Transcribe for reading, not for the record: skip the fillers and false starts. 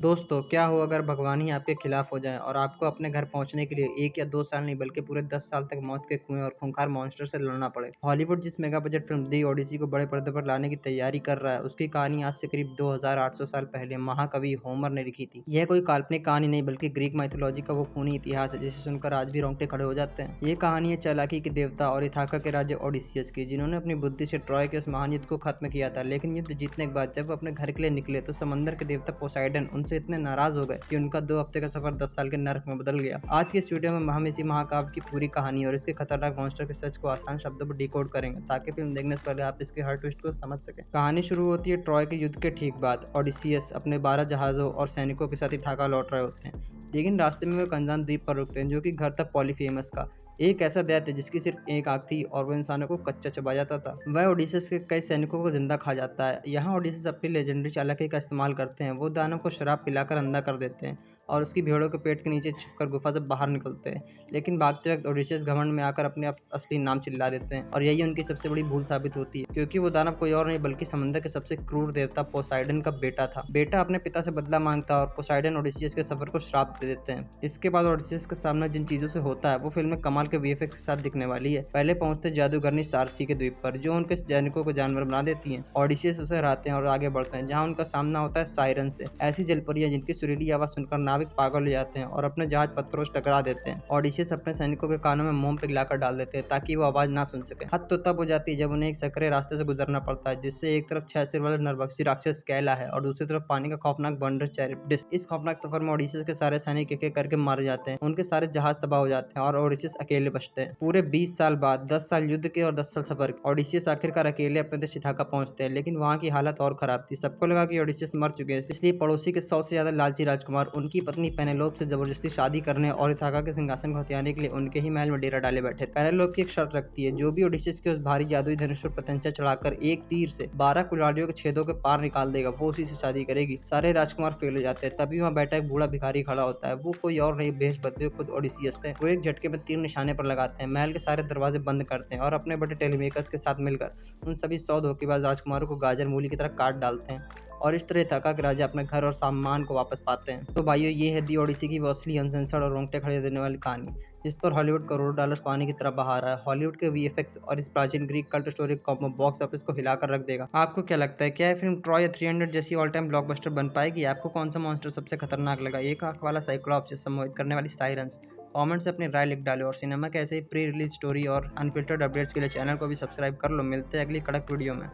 दोस्तों, क्या हो अगर भगवान ही आपके खिलाफ हो जाएँ और आपको अपने घर पहुँचने के लिए 1 या 2 साल नहीं बल्कि पूरे 10 साल तक मौत के कुएँ और खूंखार मॉन्स्टर से लड़ना पड़े। हॉलीवुड जिस मेगा बजट फ़िल्म दी ओडिसी को बड़े पर्दे पर लाने की तैयारी कर रहा है, उसकी कहानी आज से करीब 2800 साल पहले महाकवि होमर ने लिखी थी। यह कोई काल्पनिक कहानी नहीं बल्कि ग्रीक माइथोलॉजी का वो खूनी इतिहास है जिसे सुनकर आज भी रोंगटे खड़े हो जाते हैं। ये कहानी है चालाकी के देवता और इथाका के राज्य ओडिसियस की, जिन्होंने अपनी बुद्धि से ट्रॉय के उस महान युद्ध को खत्म किया था। लेकिन युद्ध जीतने के बाद जब वो अपने घर के लिए निकले तो समंदर के देवता पोसाइडन उनसे इतने नाराज हो गए कि उनका 2 हफ्ते का सफर 10 साल के नर्क में बदल गया। आज के इस वीडियो में हम इसी महाकाव्य की पूरी कहानी और इसके खतरनाक मॉन्स्टर के सच को आसान शब्दों में डिकोड करेंगे ताकि फिल्म देखने से पहले आप इसके हर ट्विस्ट को समझ सकें। कहानी शुरू होती है ट्रॉय के युद्ध के ठीक बाद। ओडिसियस अपने 12 जहाजों और सैनिकों के साथ इथाका लौट रहे होते हैं, लेकिन रास्ते में वो एक अनजान द्वीप पर रुकते हैं जो कि घर था पॉलीफेमस का, एक ऐसा दैत्य जिसकी सिर्फ एक आंख थी और वो इंसानों को कच्चा चबा जाता था। वह ओडिशस के कई सैनिकों को जिंदा खा जाता है। यहाँ ओडिशस अपनी लेजेंडरी चालाकी का इस्तेमाल करते हैं। वो दानव को शराब पिलाकर अंधा कर देते हैं और उसकी भेड़ों के पेट के नीचे छिपकर गुफा से बाहर निकलते हैं। लेकिन भागते वक्त ओडिशस घमंड में आकर अपने असली नाम चिल्ला देते हैं और यही उनकी सबसे बड़ी भूल साबित होती है, क्योंकि वो दानव कोई और नहीं बल्कि समंदर के सबसे क्रूर देवता पोसाइडन का बेटा था। बेटा अपने पिता से बदला मांगता है और पोसाइडन ओडिसियस के सफर को श्राप दे देते हैं। इसके बाद ओडिसियस का सामना जिन चीजों से होता है वो फिल्म में कमाल के वीएफएक्स के साथ दिखने वाली है। पहले पहुंचते जादूगरनी सारसी के द्वीप पर, जो उनके सैनिकों को जानवर बना देती हैं। ओडिसियस उसे हराते हैं और आगे बढ़ते हैं, जहां उनका सामना होता है सायरन से, ऐसी जलपरियां जिनकी सुरीली आवाज सुनकर नाविक पागल हो जाते हैं और अपने जहाज पत्थरों से टकरा देते हैं। ओडिसियस अपने सैनिकों के कानों में मोम पिघलाकर डाल देते हैं ताकि वो आवाज ना सुन सके। हद तो तब हो जाती है जब उन्हें एक सकरे रास्ते से गुजरना पड़ता है, जिससे एक तरफ 6 सिर वाला नरभक्षी राक्षस स्केला है और दूसरी तरफ पानी का खौफनाक बंदर चैरिप्टिस। इस खौफनाक सफर में ओडिसियस के सारे सैनिक एक एक करके मारे जाते हैं, उनके सारे जहाज तबाह हो जाते हैं और ओडिसियस अकेले बचते हैं। पूरे 20 साल बाद, 10 साल युद्ध के और 10 साल सफर के, ओडिसियस आखिरकार अकेले अपने देश इथाका पहुंचते हैं। लेकिन वहां की हालत और खराब थी। सबको लगा कि ओडिसियस मर चुके हैं, इसलिए पड़ोसी के 100 से ज्यादा लालची राजकुमार उनकी पत्नी पेनेलोप से जबरदस्ती शादी करने और इथाका के सिंहासन को हथियाने के लिए उनके ही महल में डेरा डाले बैठे थे। पेनेलोप की एक शर्त रखती है, जो भी ओडिसियस के उस भारी जादुई धनुष पर प्रत्यंचा चढ़ाकर एक तीर से 12 कुल्हाड़ियों के छेदों के पार निकाल देगा, वो उसी से शादी करेगी। सारे राजकुमार फेल हो जाते हैं। तभी वहाँ बैठा एक बूढ़ा भिखारी खड़ा होता है। वो कोई और नहीं, भेष बदले खुद ओडिसियस थे। वो एक झटके में तीर निशाने पर लगाते हैं, महल के सारे दरवाजे बंद करते हैं और अपने बड़े टेलीमेकर्स के साथ मिलकर उन सभी 100 धोखेबाज राजकुमारों को गाजर मूली की तरह काट डालते हैं और इस तरह इथाका के राजा अपने घर और सामान को वापस पाते हैं। तो भाइयों, ये है दी ओडिसी की वो असली अनसेंसर्ड और रोंगटे खड़े देने वाली कहानी, जिस पर हॉलीवुड करोड़ों डॉलर्स पानी की तरह बहा रहा है। हॉलीवुड के वीएफएक्स और इस प्राचीन Greek cult story combo box office को हिलाकर रख देगा। आपको क्या लगता है, क्या यह फिल्म ट्रॉय या 300 जैसी ऑल टाइम ब्लॉकबस्टर बन पाएगी? आपको कौन सा मॉन्स्टर सबसे खतरनाक लगा, एक आंख वाला साइक्लॉप्स या सम्मोहित करने वाली साइरन्स? कमेंट से अपनी राय लिख डालें और सिनेमा के ऐसे ही प्री रिलीज स्टोरी और अनफिल्टर्ड अपडेट्स के लिए चैनल को भी सब्सक्राइब कर लो। मिलते हैं अगली कड़क वीडियो में।